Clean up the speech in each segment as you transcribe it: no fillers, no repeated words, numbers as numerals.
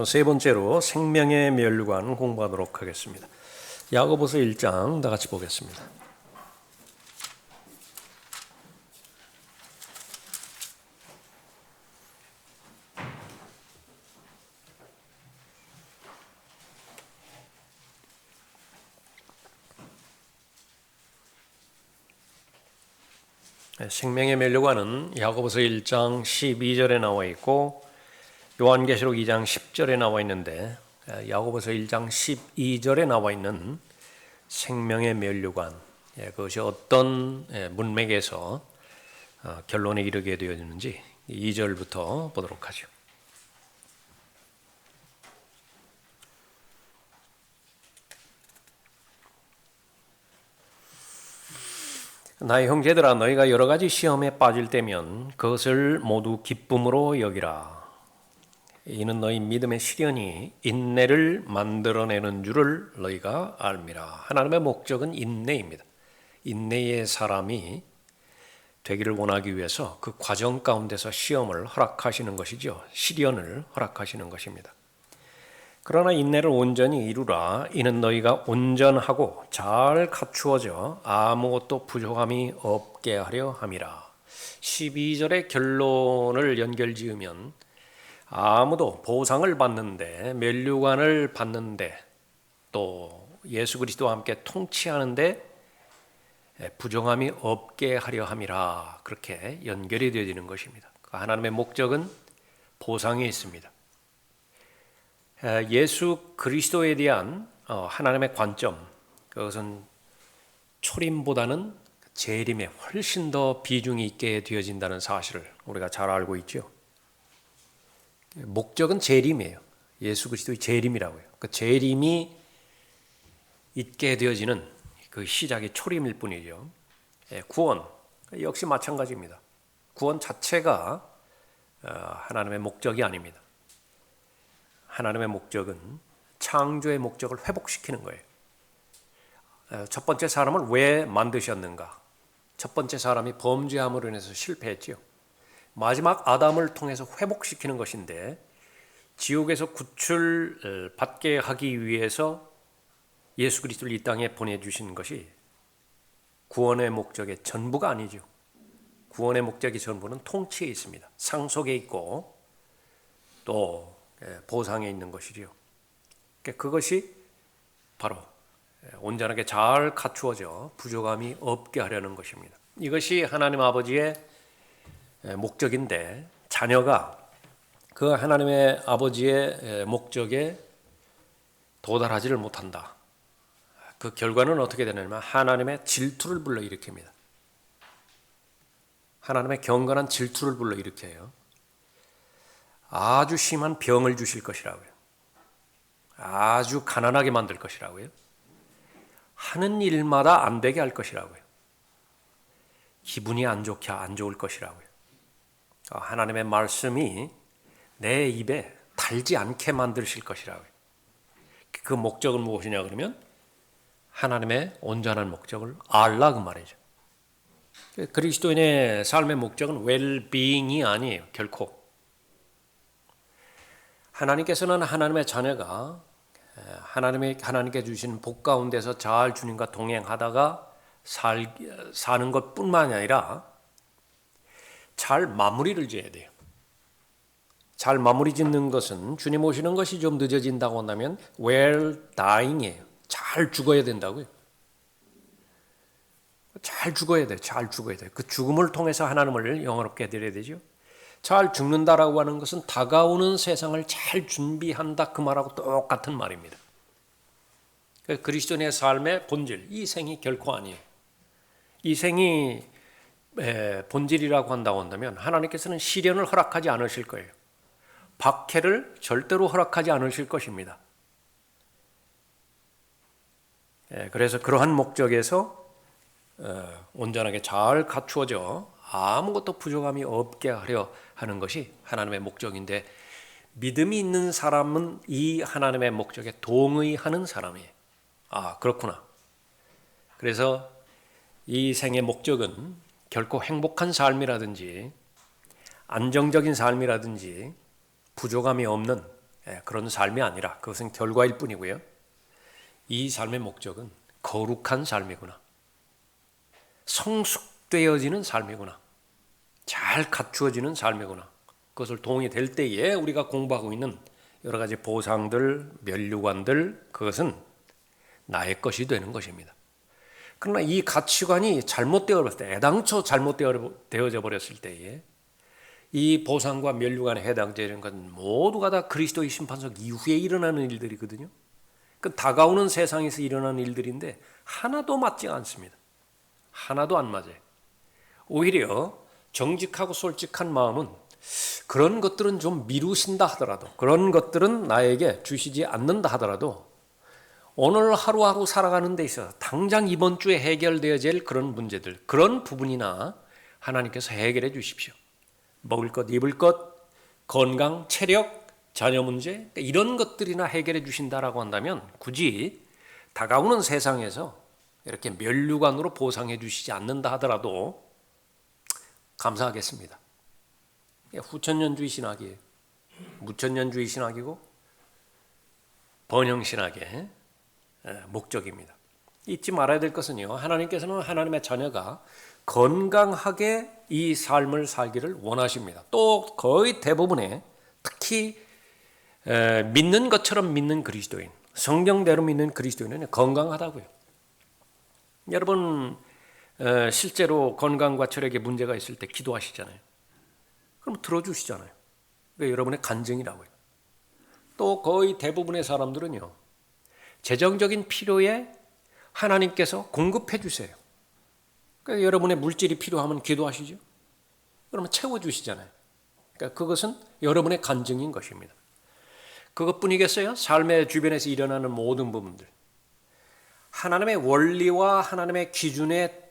세 번째로 생명의 멸류관 공부하도록 하겠습니다. 야고보서 1장 다 같이 보겠습니다. 생명의 멸류관은 야고보서 1장 12절에 나와 있고 요한계시록 2장 10절에 나와 있는데, 야고보서 1장 12절에 나와 있는 생명의 멸류관, 그것이 어떤 문맥에서 결론에 이르게 되어지는지 2절부터 보도록 하죠. 나의 형제들아, 너희가 여러 가지 시험에 빠질 때면 그것을 모두 기쁨으로 여기라. 이는 너희 믿음의 시련이 인내를 만들어내는 줄을 너희가 알미라. 하나님의 목적은 인내입니다. 인내의 사람이 되기를 원하기 위해서 그 과정 가운데서 시험을 허락하시는 것이죠. 시련을 허락하시는 것입니다. 그러나 인내를 온전히 이루라. 이는 너희가 온전하고 잘 갖추어져 아무것도 부족함이 없게 하려 함이라. 12절의 결론을 연결지으면 아무도 보상을 받는데, 멸류관을 받는데, 또 예수 그리스도와 함께 통치하는데 부정함이 없게 하려 함이라. 그렇게 연결이 되어지는 것입니다. 하나님의 목적은 보상에 있습니다. 예수 그리스도에 대한 하나님의 관점, 그것은 초림보다는 재림에 훨씬 더 비중이 있게 되어진다는 사실을 우리가 잘 알고 있죠. 목적은 재림이에요. 예수 그리스도의 재림이라고요. 그 재림이 있게 되어지는 그 시작이 초림일 뿐이죠. 구원 역시 마찬가지입니다. 구원 자체가 하나님의 목적이 아닙니다. 하나님의 목적은 창조의 목적을 회복시키는 거예요. 첫 번째 사람을 왜 만드셨는가? 첫 번째 사람이 범죄함으로 인해서 실패했지요. 마지막 아담을 통해서 회복시키는 것인데, 지옥에서 구출받게 하기 위해서 예수 그리스도를 이 땅에 보내주신 것이 구원의 목적의 전부가 아니죠. 구원의 목적의 전부는 통치에 있습니다. 상속에 있고 또 보상에 있는 것이죠. 그것이 바로 온전하게 잘 갖추어져 부족함이 없게 하려는 것입니다. 이것이 하나님 아버지의 목적인데, 자녀가 그 하나님의 아버지의 목적에 도달하지를 못한다. 그 결과는 어떻게 되냐면 하나님의 질투를 불러일으킵니다. 하나님의 경건한 질투를 불러일으켜요. 아주 심한 병을 주실 것이라고요. 아주 가난하게 만들 것이라고요. 하는 일마다 안 되게 할 것이라고요. 기분이 안 좋을 것이라고요. 하나님의 말씀이 내 입에 달지 않게 만드실 것이라고요. 그 목적은 무엇이냐 그러면 하나님의 온전한 목적을 알라 그 말이죠. 그리스도인의 삶의 목적은 웰빙이 아니에요. 결코. 하나님께서는 하나님의 자녀가 하나님께 주신 복 가운데서 잘 주님과 동행하다가 사는 것뿐만이 아니라 잘 마무리를 지어야 돼요. 잘 마무리 짓는 것은, 주님 오시는 것이 좀 늦어진다고 한다면 well dying이에요. 잘 죽어야 된다고요. 잘 죽어야 돼요. 잘 죽어야 돼요. 그 죽음을 통해서 하나님을 영화롭게 드려야 되죠. 잘 죽는다라고 하는 것은 다가오는 세상을 잘 준비한다 그 말하고 똑같은 말입니다. 그리스도인의 삶의 본질, 이 생이 결코 아니에요. 이 생이 본질이라고 한다고 한다면 하나님께서는 시련을 허락하지 않으실 거예요. 박해를 절대로 허락하지 않으실 것입니다. 그래서 그러한 목적에서 온전하게 잘 갖추어져 아무것도 부족함이 없게 하려 하는 것이 하나님의 목적인데, 믿음이 있는 사람은 이 하나님의 목적에 동의하는 사람이에요. 아, 그렇구나. 그래서 이 생의 목적은 결코 행복한 삶이라든지 안정적인 삶이라든지 부족함이 없는 그런 삶이 아니라 그것은 결과일 뿐이고요. 이 삶의 목적은 거룩한 삶이구나. 성숙되어지는 삶이구나. 잘 갖추어지는 삶이구나. 그것을 동의될 때에 우리가 공부하고 있는 여러 가지 보상들, 면류관들, 그것은 나의 것이 되는 것입니다. 그러나 이 가치관이 잘못되어 버렸을 때, 애당초 잘못되어져 버렸을 때에 이 보상과 면류관에 해당되는 건 모두가 다 그리스도의 심판석 이후에 일어나는 일들이거든요. 그 다가오는 세상에서 일어나는 일들인데 하나도 맞지 않습니다. 하나도 안 맞아요. 오히려 정직하고 솔직한 마음은 그런 것들은 좀 미루신다 하더라도, 그런 것들은 나에게 주시지 않는다 하더라도 오늘 하루하루 살아가는 데 있어서 당장 이번 주에 해결되어질 그런 문제들, 그런 부분이나 하나님께서 해결해 주십시오. 먹을 것, 입을 것, 건강, 체력, 자녀 문제, 이런 것들이나 해결해 주신다라고 한다면 굳이 다가오는 세상에서 이렇게 면류관으로 보상해 주시지 않는다 하더라도 감사하겠습니다. 후천년주의 신학이에요. 무천년주의 신학이고 번영신학의 목적입니다. 잊지 말아야 될 것은요, 하나님께서는 하나님의 자녀가 건강하게 이 삶을 살기를 원하십니다. 또 거의 대부분의, 특히 믿는 것처럼 믿는 그리스도인, 성경대로 믿는 그리스도인은 건강하다고요. 여러분 실제로 건강과 체력에 문제가 있을 때 기도하시잖아요. 그럼 들어주시잖아요. 그게 여러분의 간증이라고요. 또 거의 대부분의 사람들은요, 재정적인 필요에 하나님께서 공급해 주세요. 그러니까 여러분의 물질이 필요하면 기도하시죠. 그러면 채워주시잖아요. 그러니까 그것은 여러분의 간증인 것입니다. 그것뿐이겠어요? 삶의 주변에서 일어나는 모든 부분들, 하나님의 원리와 하나님의 기준에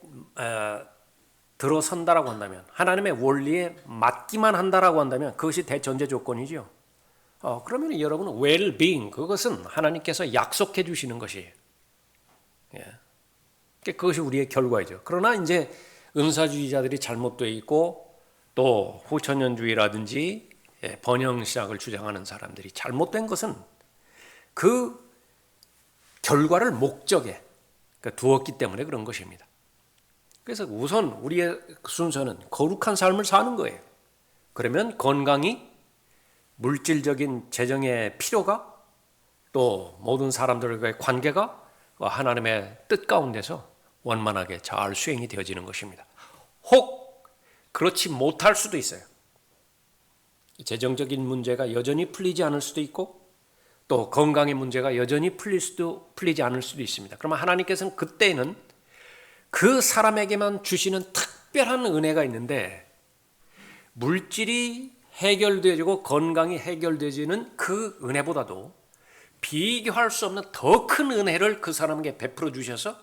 들어선다라고 한다면, 하나님의 원리에 맞기만 한다라고 한다면 그것이 대전제 조건이죠. 그러면 여러분은 well-being, 그것은 하나님께서 약속해 주시는 것이에요. 그것이 우리의 결과이죠. 그러나 이제 은사주의자들이 잘못되어 있고 또 후천년주의라든지 번영신학을 주장하는 사람들이 잘못된 것은 그 결과를 목적에 두었기 때문에 그런 것입니다. 그래서 우선 우리의 순서는 거룩한 삶을 사는 거예요. 그러면 건강이, 물질적인 재정의 필요가, 또 모든 사람들과의 관계가 하나님의 뜻 가운데서 원만하게 잘 수행이 되어지는 것입니다. 혹 그렇지 못할 수도 있어요. 재정적인 문제가 여전히 풀리지 않을 수도 있고 또 건강의 문제가 여전히 풀리지 않을 수도 있습니다. 그러면 하나님께서는 그때는 그 사람에게만 주시는 특별한 은혜가 있는데, 물질이 해결되어지고 건강이 해결되어지는 그 은혜보다도 비교할 수 없는 더 큰 은혜를 그 사람에게 베풀어 주셔서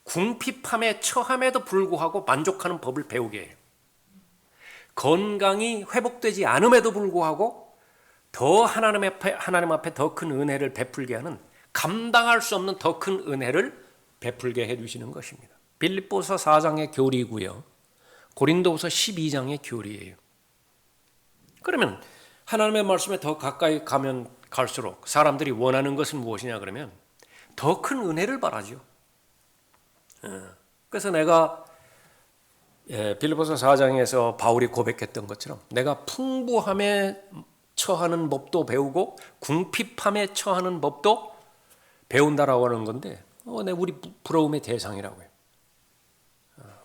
궁핍함에 처함에도 불구하고 만족하는 법을 배우게 해요. 건강이 회복되지 않음에도 불구하고 더 하나님 앞에 더 큰 은혜를 베풀게 하는, 감당할 수 없는 더 큰 은혜를 베풀게 해주시는 것입니다. 빌립보서 4장의 교리고요, 고린도후서 12장의 교리예요. 그러면 하나님의 말씀에 더 가까이 가면 갈수록 사람들이 원하는 것은 무엇이냐 그러면 더 큰 은혜를 바라죠. 그래서 내가 빌립보서 4장에서 바울이 고백했던 것처럼 내가 풍부함에 처하는 법도 배우고 궁핍함에 처하는 법도 배운다라고 하는 건데, 우리 부러움의 대상이라고요.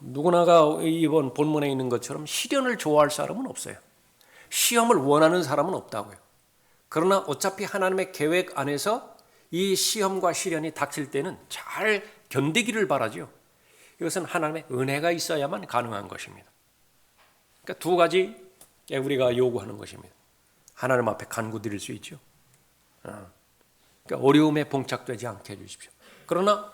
누구나가 이번 본문에 있는 것처럼 시련을 좋아할 사람은 없어요. 시험을 원하는 사람은 없다고요. 그러나 어차피 하나님의 계획 안에서 이 시험과 시련이 닥칠 때는 잘 견디기를 바라죠. 이것은 하나님의 은혜가 있어야만 가능한 것입니다. 그러니까 두 가지 우리가 요구하는 것입니다. 하나님 앞에 간구드릴 수 있죠. 그러니까 어려움에 봉착되지 않게 해주십시오. 그러나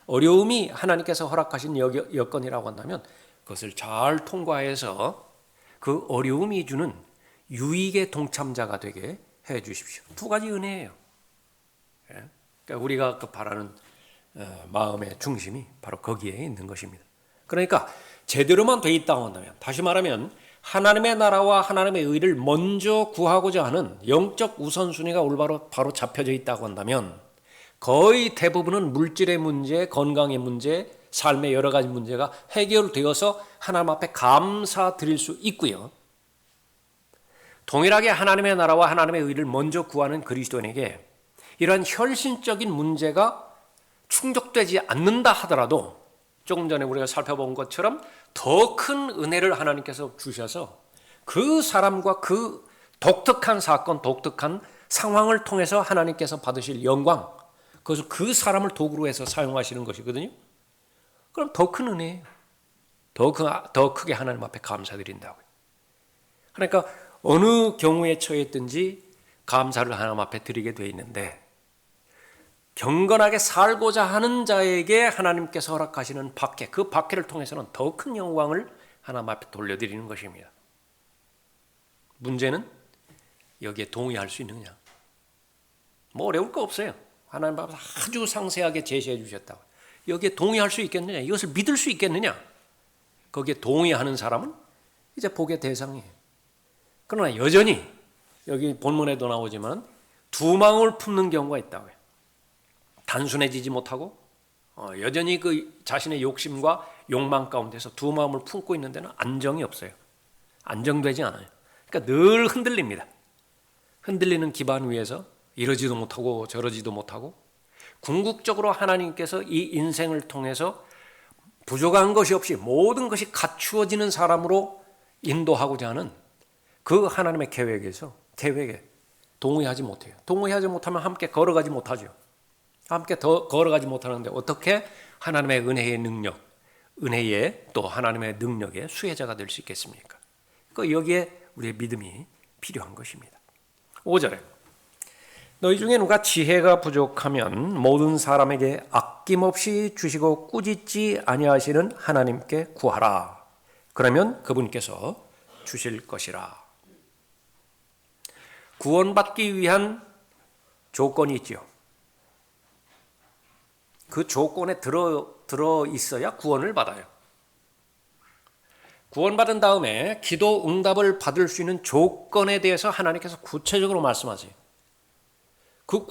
어려움이 하나님께서 허락하신 여건이라고 한다면 그것을 잘 통과해서 그 어려움이 주는 유익의 동참자가 되게 해 주십시오. 두 가지 은혜예요. 그러니까 우리가 바라는 마음의 중심이 바로 거기에 있는 것입니다. 그러니까 제대로만 돼 있다고 한다면, 다시 말하면 하나님의 나라와 하나님의 의를 먼저 구하고자 하는 영적 우선순위가 올바로 바로 잡혀져 있다고 한다면 거의 대부분은 물질의 문제, 건강의 문제, 삶의 여러 가지 문제가 해결되어서 하나님 앞에 감사드릴 수 있고요. 동일하게 하나님의 나라와 하나님의 의를 먼저 구하는 그리스도인에게 이러한 혈신적인 문제가 충족되지 않는다 하더라도 조금 전에 우리가 살펴본 것처럼 더 큰 은혜를 하나님께서 주셔서 그 사람과 그 독특한 사건, 독특한 상황을 통해서 하나님께서 받으실 영광, 그것을 그 사람을 도구로 해서 사용하시는 것이거든요. 그럼 더 큰 은혜예요. 더 크게 하나님 앞에 감사드린다고요. 그러니까 어느 경우에 처했든지 감사를 하나님 앞에 드리게 돼 있는데 경건하게 살고자 하는 자에게 하나님께서 허락하시는 박해, 그 박해를 통해서는 더 큰 영광을 하나님 앞에 돌려드리는 것입니다. 문제는 여기에 동의할 수 있느냐. 뭐 어려울 거 없어요. 하나님 앞에 아주 상세하게 제시해 주셨다고. 여기에 동의할 수 있겠느냐, 이것을 믿을 수 있겠느냐. 거기에 동의하는 사람은 이제 복의 대상이에요. 그러나 여전히 여기 본문에도 나오지만 두 마음을 품는 경우가 있다고요. 단순해지지 못하고 여전히 그 자신의 욕심과 욕망 가운데서 두 마음을 품고 있는 데는 안정이 없어요. 안정되지 않아요. 그러니까 늘 흔들립니다. 흔들리는 기반 위에서 이러지도 못하고 저러지도 못하고 궁극적으로 하나님께서 이 인생을 통해서 부족한 것이 없이 모든 것이 갖추어지는 사람으로 인도하고자 하는 그 하나님의 계획에 동의하지 못해요. 동의하지 못하면 함께 걸어가지 못하죠. 함께 더 걸어가지 못하는데 어떻게 하나님의 은혜의 능력, 은혜의 또 하나님의 능력의 수혜자가 될 수 있겠습니까? 여기에 우리의 믿음이 필요한 것입니다. 5절에 너희 중에 누가 지혜가 부족하면 모든 사람에게 아낌없이 주시고 꾸짖지 아니하시는 하나님께 구하라. 그러면 그분께서 주실 것이라. 구원받기 위한 조건이 있죠. 그 조건에 들어 있어야 구원을 받아요. 구원받은 다음에 기도 응답을 받을 수 있는 조건에 대해서 하나님께서 구체적으로 말씀하세요. 그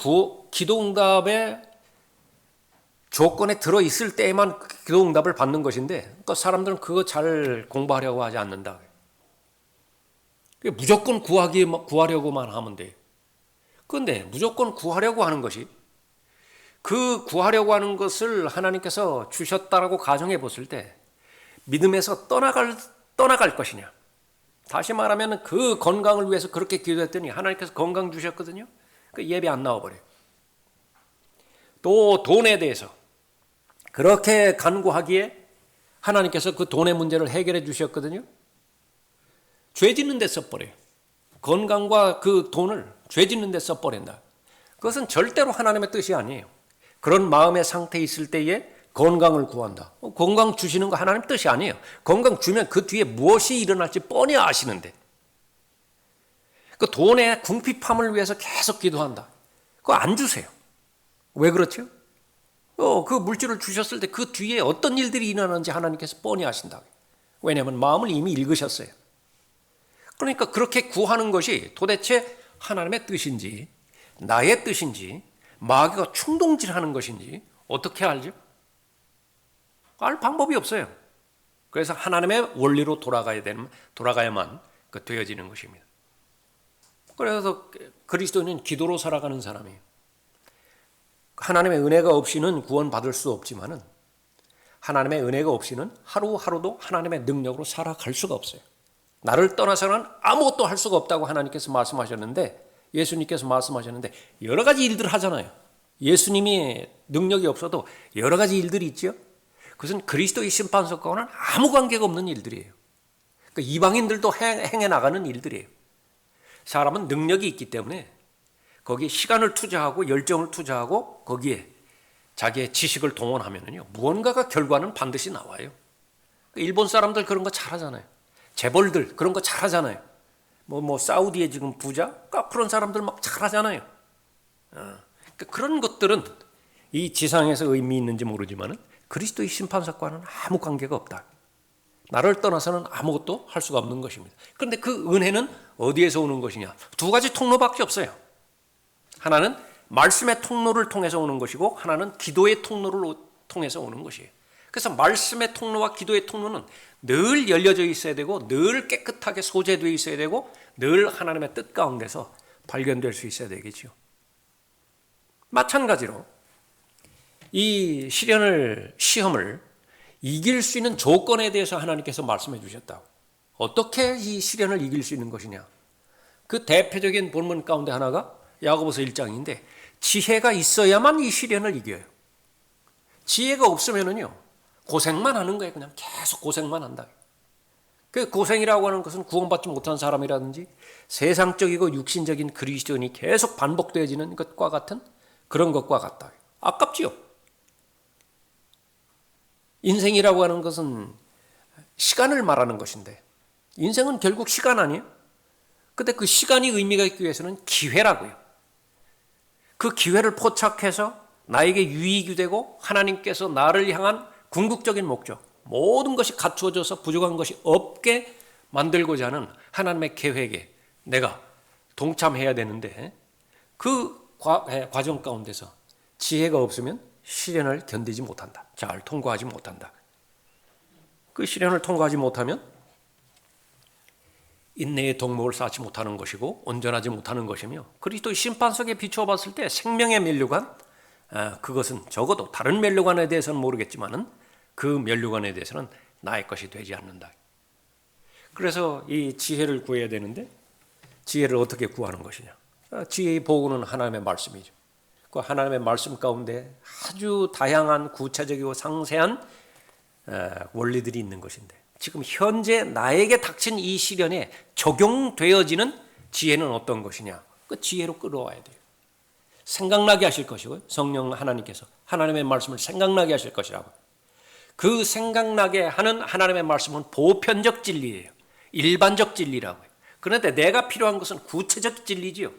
기도 응답의 조건에 들어 있을 때에만 기도 응답을 받는 것인데, 그러니까 사람들은 그거 잘 공부하려고 하지 않는다. 무조건 구하려고만 하면 돼요. 그런데 무조건 구하려고 하는 것이, 그 구하려고 하는 것을 하나님께서 주셨다라고 가정해 봤을 때 믿음에서 떠나갈 것이냐. 다시 말하면 그 건강을 위해서 그렇게 기도했더니 하나님께서 건강 주셨거든요. 그 예배 안 나와버려요. 또 돈에 대해서 그렇게 간구하기에 하나님께서 그 돈의 문제를 해결해 주셨거든요. 죄 짓는 데 써버려요. 건강과 그 돈을 죄 짓는 데 써버린다. 그것은 절대로 하나님의 뜻이 아니에요. 그런 마음의 상태에 있을 때에 건강을 구한다. 건강 주시는 거 하나님 뜻이 아니에요. 건강 주면 그 뒤에 무엇이 일어날지 뻔히 아시는데 그 돈의 궁핍함을 위해서 계속 기도한다. 그거 안 주세요. 왜 그렇죠? 그 물질을 주셨을 때 그 뒤에 어떤 일들이 일어나는지 하나님께서 뻔히 아신다. 왜냐하면 마음을 이미 읽으셨어요. 그러니까 그렇게 구하는 것이 도대체 하나님의 뜻인지 나의 뜻인지 마귀가 충동질하는 것인지 어떻게 알죠? 알 방법이 없어요. 그래서 하나님의 원리로 돌아가야만 되어지는 것입니다. 그래서 그리스도인은 기도로 살아가는 사람이에요. 하나님의 은혜가 없이는 구원받을 수 없지만은 하나님의 은혜가 없이는 하루하루도 하나님의 능력으로 살아갈 수가 없어요. 나를 떠나서는 아무것도 할 수가 없다고 하나님께서 말씀하셨는데, 예수님께서 말씀하셨는데 여러 가지 일들을 하잖아요. 예수님이 능력이 없어도 여러 가지 일들이 있죠. 그것은 그리스도의 심판석과는 아무 관계가 없는 일들이에요. 그러니까 이방인들도 행해 나가는 일들이에요. 사람은 능력이 있기 때문에 거기에 시간을 투자하고 열정을 투자하고 거기에 자기의 지식을 동원하면요 무언가가 결과는 반드시 나와요. 일본 사람들 그런 거 잘하잖아요. 재벌들 그런 거 잘하잖아요. 뭐 사우디의 지금 부자 그런 사람들 막 잘하잖아요. 그러니까 그런 것들은 이 지상에서 의미 있는지 모르지만은 그리스도의 심판석과는 아무 관계가 없다. 나를 떠나서는 아무것도 할 수가 없는 것입니다. 그런데 그 은혜는 어디에서 오는 것이냐? 두 가지 통로밖에 없어요. 하나는 말씀의 통로를 통해서 오는 것이고 하나는 기도의 통로를 통해서 오는 것이에요. 그래서 말씀의 통로와 기도의 통로는 늘 열려져 있어야 되고 늘 깨끗하게 소재되어 있어야 되고 늘 하나님의 뜻 가운데서 발견될 수 있어야 되겠죠. 마찬가지로 이 시험을 이길 수 있는 조건에 대해서 하나님께서 말씀해 주셨다고. 어떻게 이 시련을 이길 수 있는 것이냐? 그 대표적인 본문 가운데 하나가 야고보서 1장인데 지혜가 있어야만 이 시련을 이겨요. 지혜가 없으면은요 고생만 하는 거예요. 그냥 계속 고생만 한다. 그 고생이라고 하는 것은 구원받지 못한 사람이라든지 세상적이고 육신적인 그리스도인이 계속 반복되어지는 것과 같은 그런 것과 같다. 아깝지요. 인생이라고 하는 것은 시간을 말하는 것인데 인생은 결국 시간 아니에요? 근데 그 시간이 의미가 있기 위해서는 기회라고요. 그 기회를 포착해서 나에게 유익이 되고 하나님께서 나를 향한 궁극적인 목적, 모든 것이 갖추어져서 부족한 것이 없게 만들고자 하는 하나님의 계획에 내가 동참해야 되는데 그 과정 가운데서 지혜가 없으면 시련을 견디지 못한다. 잘 통과하지 못한다. 그 시련을 통과하지 못하면 인내의 덕목을 쌓지 못하는 것이고 온전하지 못하는 것이며 그리스도의 심판석에 비추어 봤을 때 생명의 면류관, 그것은 적어도 다른 면류관에 대해서는 모르겠지만은 그 면류관에 대해서는 나의 것이 되지 않는다. 그래서 이 지혜를 구해야 되는데 지혜를 어떻게 구하는 것이냐? 지혜의 보고는 하나님의 말씀이죠. 그 하나님의 말씀 가운데 아주 다양한 구체적이고 상세한 원리들이 있는 것인데 지금 현재 나에게 닥친 이 시련에 적용되어지는 지혜는 어떤 것이냐? 그 지혜로 끌어와야 돼요. 생각나게 하실 것이고요. 성령 하나님께서 하나님의 말씀을 생각나게 하실 것이라고. 그 생각나게 하는 하나님의 말씀은 보편적 진리예요. 일반적 진리라고요. 그런데 내가 필요한 것은 구체적 진리지요.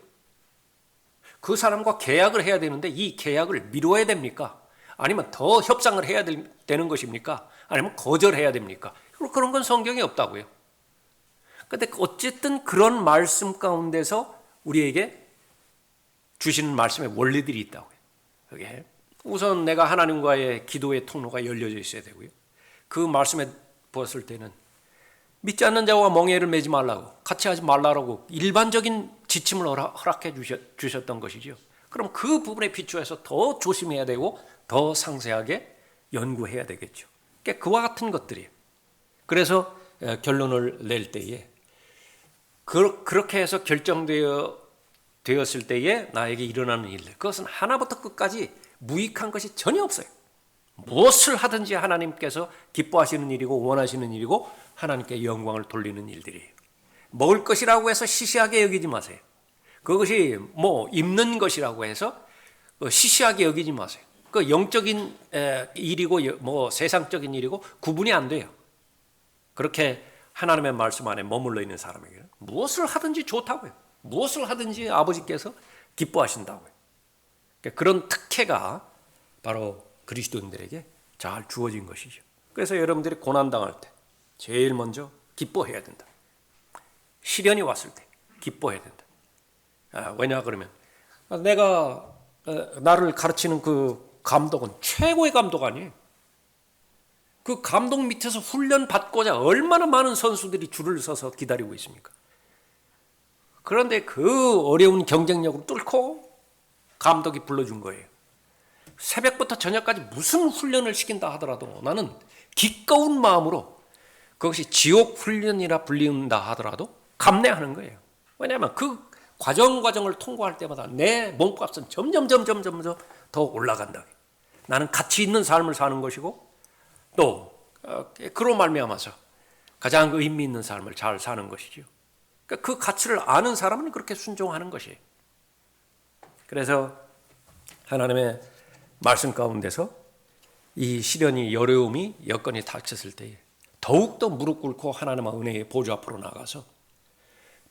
그 사람과 계약을 해야 되는데 이 계약을 미뤄야 됩니까? 아니면 더 협상을 해야 되는 것입니까? 아니면 거절해야 됩니까? 그런 건 성경에 없다고요. 그런데 어쨌든 그런 말씀 가운데서 우리에게 주시는 말씀의 원리들이 있다고요. 그게 우선 내가 하나님과의 기도의 통로가 열려져 있어야 되고요. 그 말씀에 보았을 때는 믿지 않는 자와 멍에를 매지 말라고, 같이 하지 말라고 일반적인 지침을 허락해 주셨던 것이죠. 그럼 그 부분에 비추어서 더 조심해야 되고 더 상세하게 연구해야 되겠죠. 그와 같은 것들이에요. 그래서 결론을 낼 때에 그렇게 해서 결정되었을 때에 나에게 일어나는 일들, 그것은 하나부터 끝까지 무익한 것이 전혀 없어요. 무엇을 하든지 하나님께서 기뻐하시는 일이고 원하시는 일이고 하나님께 영광을 돌리는 일들이에요. 먹을 것이라고 해서 시시하게 여기지 마세요. 그것이 입는 것이라고 해서 시시하게 여기지 마세요. 그 영적인 일이고 세상적인 일이고 구분이 안 돼요. 그렇게 하나님의 말씀 안에 머물러 있는 사람에게는 무엇을 하든지 좋다고요. 무엇을 하든지 아버지께서 기뻐하신다고요. 그런 특혜가 바로 그리스도인들에게 잘 주어진 것이죠. 그래서 여러분들이 고난당할 때 제일 먼저 기뻐해야 된다. 시련이 왔을 때 기뻐해야 된다. 왜냐 그러면 내가 나를 가르치는 그 감독은 최고의 감독 아니에요. 그 감독 밑에서 훈련 받고자 얼마나 많은 선수들이 줄을 서서 기다리고 있습니까? 그런데 그 어려운 경쟁력을 뚫고 감독이 불러준 거예요. 새벽부터 저녁까지 무슨 훈련을 시킨다 하더라도 나는 기꺼운 마음으로 그것이 지옥 훈련이라 불린다 하더라도 감내하는 거예요. 왜냐하면 그 과정을 통과할 때마다 내 몸값은 점점 더 올라간다. 나는 가치 있는 삶을 사는 것이고 또 그로 말미암아서 가장 의미 있는 삶을 잘 사는 것이죠. 그러니까 그 가치를 아는 사람은 그렇게 순종하는 것이에요. 그래서 하나님의 말씀 가운데서 이 시련이 어려움이 여건이 닥쳤을 때에 더욱더 무릎 꿇고 하나님의 은혜의 보좌 앞으로 나가서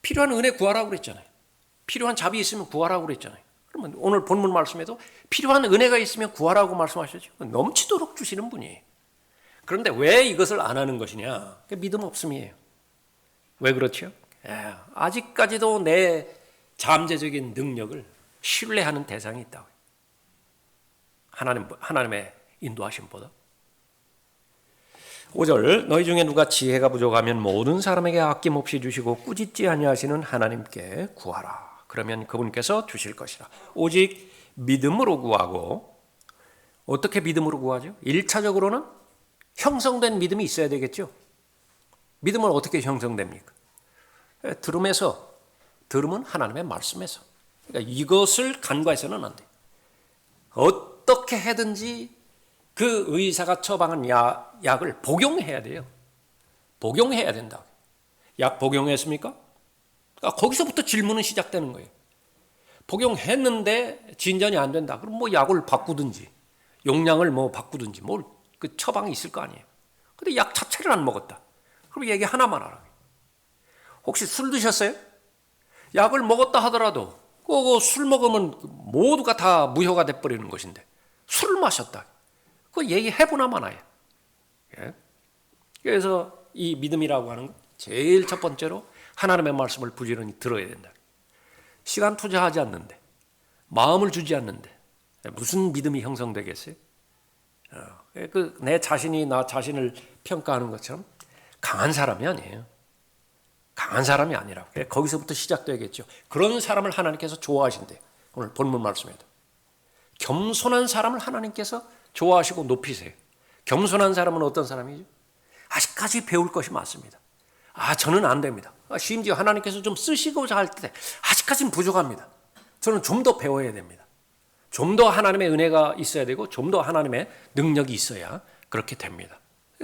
필요한 은혜 구하라고 그랬잖아요. 필요한 답이 있으면 구하라고 그랬잖아요. 그러면 오늘 본문 말씀에도 필요한 은혜가 있으면 구하라고 말씀하셨죠. 넘치도록 주시는 분이에요. 그런데 왜 이것을 안 하는 것이냐? 믿음 없음이에요. 왜 그렇죠? 아직까지도 내 잠재적인 능력을 신뢰하는 대상이 있다고요. 하나님의 인도하심보다. 5절 너희 중에 누가 지혜가 부족하면 모든 사람에게 아낌없이 주시고 꾸짖지 아니하시는 하나님께 구하라. 그러면 그분께서 주실 것이라. 오직 믿음으로 구하고. 어떻게 믿음으로 구하죠? 1차적으로는 형성된 믿음이 있어야 되겠죠. 믿음은 어떻게 형성됩니까? 들음은 하나님의 말씀에서. 그러니까 이것을 간과해서는 안 돼요. 어떻게 해든지 그 의사가 처방한 약을 복용해야 돼요. 복용해야 된다. 약 복용했습니까? 거기서부터 질문은 시작되는 거예요. 복용했는데 진전이 안 된다. 그럼 뭐 약을 바꾸든지 용량을 뭐 바꾸든지 뭘 그 처방이 있을 거 아니에요. 근데 약 자체를 안 먹었다. 그럼 얘기 하나만 하라. 혹시 술 드셨어요? 약을 먹었다 하더라도 술 먹으면 모두가 다 무효가 돼버리는 것인데 술을 마셨다. 그 얘기해보나 마나요. 예? 그래서 이 믿음이라고 하는 것 제일 첫 번째로 하나님의 말씀을 부지런히 들어야 된다. 시간 투자하지 않는데 마음을 주지 않는데 무슨 믿음이 형성되겠어요? 내 자신이 나 자신을 평가하는 것처럼 강한 사람이 아니에요. 강한 사람이 아니라고. 거기서부터 시작되겠죠. 그런 사람을 하나님께서 좋아하신대요. 오늘 본문 말씀에도. 겸손한 사람을 하나님께서 좋아하시고 높이세요. 겸손한 사람은 어떤 사람이죠? 아직까지 배울 것이 많습니다. 저는 안 됩니다. 심지어 하나님께서 좀 쓰시고자 할 때 아직까지는 부족합니다. 저는 좀 더 배워야 됩니다. 좀 더 하나님의 은혜가 있어야 되고 좀 더 하나님의 능력이 있어야 그렇게 됩니다.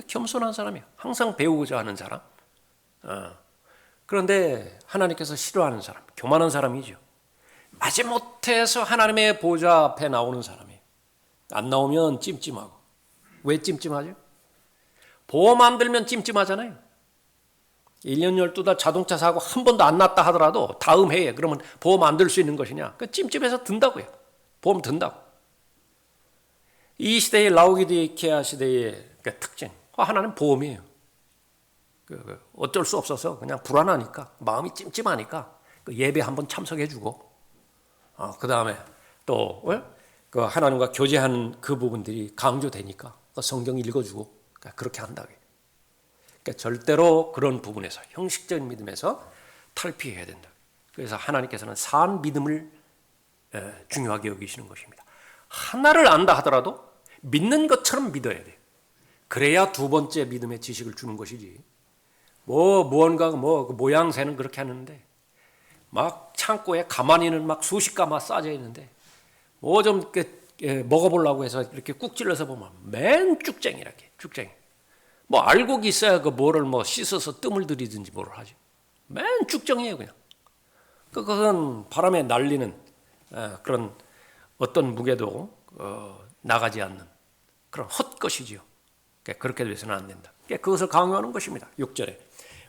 겸손한 사람이에요. 항상 배우고자 하는 사람. 그런데 하나님께서 싫어하는 사람, 교만한 사람이죠. 마지못해서 하나님의 보좌 앞에 나오는 사람이에요. 안 나오면 찜찜하고. 왜 찜찜하죠? 보험 안 들면 찜찜하잖아요. 1년 12달 자동차 사고 한 번도 안 났다 하더라도 다음 해에 그러면 보험 안 들 수 있는 것이냐? 찜찜해서 든다고요. 보험 든다고. 이 시대의 라오디게아 시대의 특징, 하나는 보험이에요. 어쩔 수 없어서 그냥 불안하니까 마음이 찜찜하니까 예배 한번 참석해주고 그 다음에 또 하나님과 교제하는 그 부분들이 강조되니까 성경 읽어주고 그렇게 한다고요. 그러니까 절대로 그런 부분에서 형식적인 믿음에서 탈피해야 된다. 그래서 하나님께서는 산 믿음을 중요하게 여기시는 것입니다. 하나를 안다 하더라도 믿는 것처럼 믿어야 돼요. 그래야 두 번째 믿음의 지식을 주는 것이지. 무언가 모양새는 그렇게 하는데 막 창고에 가마니는 막 수십 가마 싸져 있는데 좀 먹어보려고 해서 이렇게 꾹 찔러서 보면 맨 쭉쟁이 이렇게 쭉쟁이. 알곡이 있어야 뭐를 씻어서 뜸을 들이든지 뭐를 하죠. 맨 쭉정이에요 그냥. 그건 바람에 날리는 그런 어떤 무게도 나가지 않는 그런 헛것이지요. 그렇게 돼서는 안 된다. 그것을 강요하는 것입니다. 6절에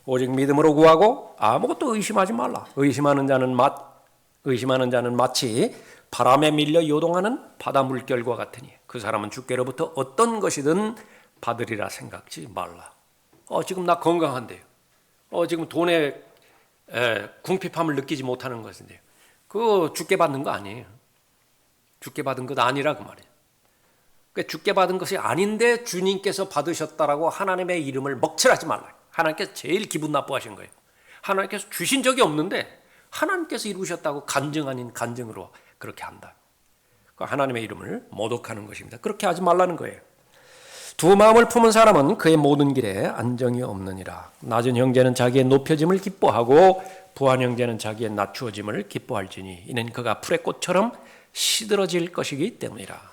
오직 믿음으로 구하고 아무것도 의심하지 말라. 의심하는 자는 마치 바람에 밀려 요동하는 바다 물결과 같으니 그 사람은 주께로부터 어떤 것이든 받으리라 생각지 말라. 지금 나 건강한데요. 지금 돈에 궁핍함을 느끼지 못하는 것인데요. 그거 주께 받는 거 아니에요. 주께 받은 것 아니라 그 말이에요. 그러니까 주께 받은 것이 아닌데 주님께서 받으셨다라고 하나님의 이름을 먹칠하지 말라. 하나님께서 제일 기분 나빠하신 거예요. 하나님께서 주신 적이 없는데 하나님께서 이루셨다고 간증 아닌 간증으로 그렇게 한다. 하나님의 이름을 모독하는 것입니다. 그렇게 하지 말라는 거예요. 두 마음을 품은 사람은 그의 모든 길에 안정이 없느니라. 낮은 형제는 자기의 높여짐을 기뻐하고 부한 형제는 자기의 낮추어짐을 기뻐할지니 이는 그가 풀의 꽃처럼 시들어질 것이기 때문이라.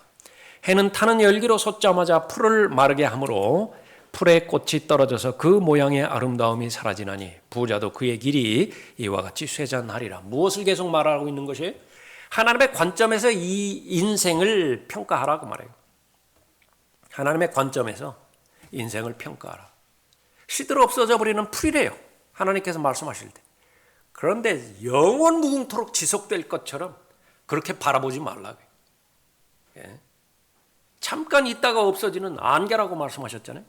해는 타는 열기로 솟자마자 풀을 마르게 하므로 풀의 꽃이 떨어져서 그 모양의 아름다움이 사라지나니 부자도 그의 길이 이와 같이 쇠잔하리라. 무엇을 계속 말하고 있는 것이에요? 하나님의 관점에서 이 인생을 평가하라고 말해요. 하나님의 관점에서 인생을 평가하라. 시들어 없어져 버리는 풀이래요. 하나님께서 말씀하실 때. 그런데 영원 무궁토록 지속될 것처럼 그렇게 바라보지 말라고요. 예. 잠깐 있다가 없어지는 안개라고 말씀하셨잖아요.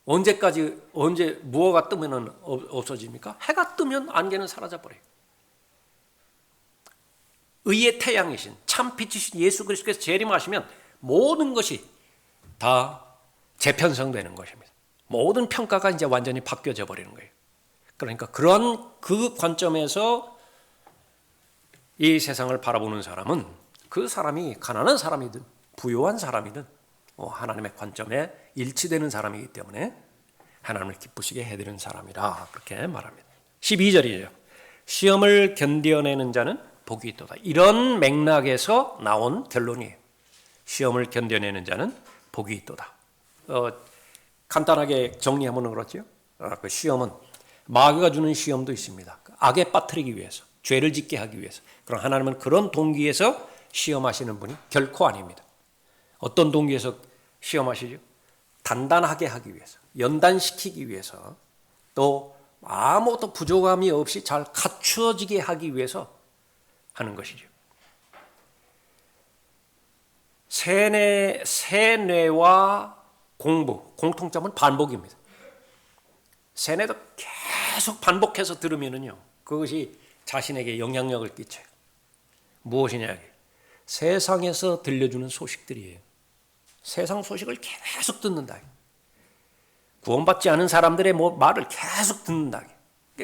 언제 무어가 뜨면은 없어집니까? 해가 뜨면 안개는 사라져버려요. 의의 태양이신 참 빛이신 예수 그리스도께서 재림하시면 모든 것이 다 재편성되는 것입니다. 모든 평가가 이제 완전히 바뀌어져 버리는 거예요. 그러니까 그런 그 관점에서 이 세상을 바라보는 사람은 그 사람이 가난한 사람이든 부유한 사람이든 하나님의 관점에 일치되는 사람이기 때문에 하나님을 기쁘시게 해드리는 사람이라 그렇게 말합니다. 12절이죠. 시험을 견뎌내는 자는 복이 있도다. 이런 맥락에서 나온 결론이에요. 시험을 견뎌내는 자는 복이 있도다. 간단하게 정리하면 그렇죠. 그 시험은 마귀가 주는 시험도 있습니다. 악에 빠뜨리기 위해서, 죄를 짓게 하기 위해서. 그럼 하나님은 그런 동기에서 시험하시는 분이 결코 아닙니다. 어떤 동기에서 시험하시죠? 단단하게 하기 위해서, 연단시키기 위해서, 또 아무것도 부족함이 없이 잘 갖추어지게 하기 위해서 하는 것이죠. 세뇌와 공부, 공통점은 반복입니다. 세뇌도 계속 반복해서 들으면은요, 그것이 자신에게 영향력을 끼쳐요. 무엇이냐? 세상에서 들려주는 소식들이에요. 세상 소식을 계속 듣는다. 구원받지 않은 사람들의 말을 계속 듣는다.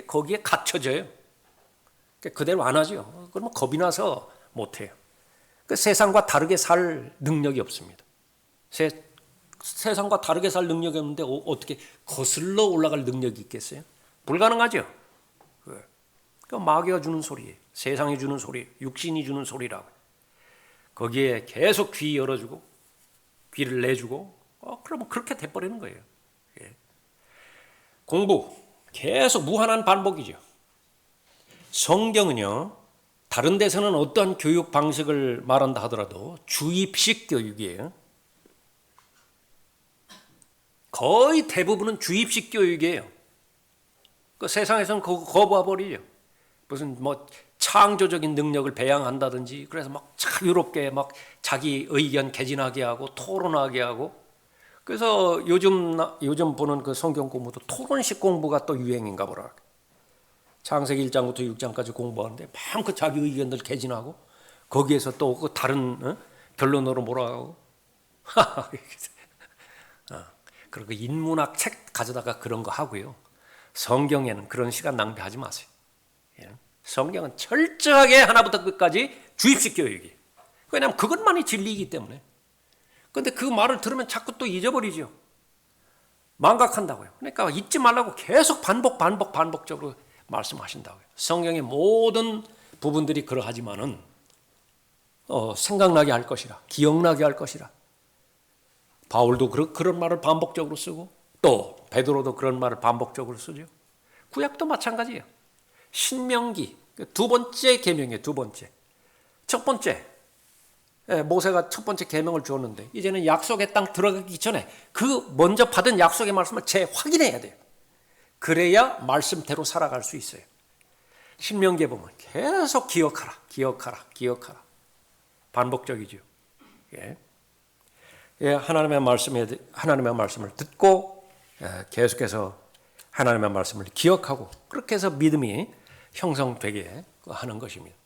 거기에 갇혀져요. 그대로 안 하죠. 그러면 겁이 나서 못해요. 세상과 다르게 살 능력이 없습니다. 세상과 다르게 살 능력이 없는데 어떻게 거슬러 올라갈 능력이 있겠어요? 불가능하죠. 마귀가 주는 소리예요. 세상이 주는 소리, 육신이 주는 소리라고. 거기에 계속 귀 열어주고 귀를 내주고 그러면 그렇게 돼버리는 거예요. 공부 계속 무한한 반복이죠. 성경은요, 다른 데서는 어떠한 교육 방식을 말한다 하더라도 주입식 교육이에요. 거의 대부분은 주입식 교육이에요. 세상에서는 그거 거부해버리죠. 무슨 창조적인 능력을 배양한다든지, 그래서 막 자유롭게 막 자기 의견 개진하게 하고 토론하게 하고. 그래서 요즘 보는 그 성경 공부도 토론식 공부가 또 유행인가 보라. 창세기 1장부터 6장까지 공부하는데 마음껏 자기 의견들 개진하고 거기에서 또 그 다른 결론으로 몰아가고. 그리고 인문학 책 가져다가 그런 거 하고요. 성경에는 그런 시간 낭비하지 마세요. 성경은 철저하게 하나부터 끝까지 주입식 교육이에요. 왜냐하면 그것만이 진리이기 때문에. 그런데 그 말을 들으면 자꾸 또 잊어버리죠. 망각한다고요. 그러니까 잊지 말라고 계속 반복적으로 말씀하신다고요. 성경의 모든 부분들이 그러하지만은 생각나게 할 것이라, 기억나게 할 것이라. 바울도 그런 말을 반복적으로 쓰고, 또 베드로도 그런 말을 반복적으로 쓰죠. 구약도 마찬가지예요. 신명기 두 번째 계명이에요. 두 번째. 첫 번째, 모세가 첫 번째 계명을 주었는데 이제는 약속의 땅 들어가기 전에 그 먼저 받은 약속의 말씀을 재확인해야 돼요. 그래야 말씀대로 살아갈 수 있어요. 신명기에 보면 계속 기억하라. 반복적이죠. 하나님의 말씀을 듣고 계속해서 하나님의 말씀을 기억하고, 그렇게 해서 믿음이 형성되게 하는 것입니다.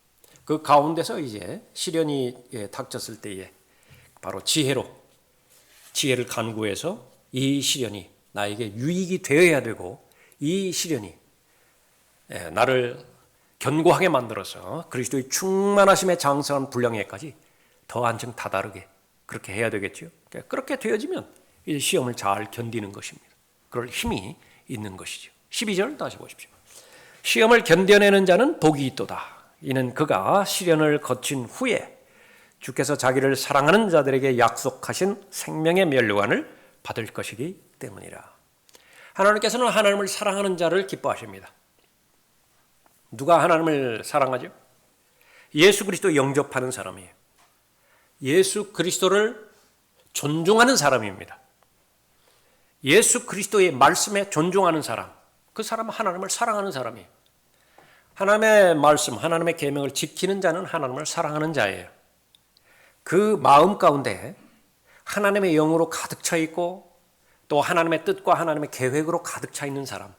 그 가운데서 이제 시련이 닥쳤을 때에 바로 지혜를 간구해서 이 시련이 나에게 유익이 되어야 되고, 이 시련이 나를 견고하게 만들어서 그리스도의 충만하심에 장성한 분량에까지 더 한층 다다르게 그렇게 해야 되겠죠. 그렇게 되어지면 이제 시험을 잘 견디는 것입니다. 그럴 힘이 있는 것이죠. 12절 다시 보십시오. 시험을 견뎌내는 자는 복이 있도다. 이는 그가 시련을 거친 후에 주께서 자기를 사랑하는 자들에게 약속하신 생명의 면류관을 받을 것이기 때문이라. 하나님께서는 하나님을 사랑하는 자를 기뻐하십니다. 누가 하나님을 사랑하죠? 예수 그리스도 영접하는 사람이에요. 예수 그리스도를 존중하는 사람입니다. 예수 그리스도의 말씀에 존중하는 사람, 그 사람은 하나님을 사랑하는 사람이에요. 하나님의 말씀, 하나님의 계명을 지키는 자는 하나님을 사랑하는 자예요. 그 마음 가운데 하나님의 영으로 가득 차 있고, 또 하나님의 뜻과 하나님의 계획으로 가득 차 있는 사람,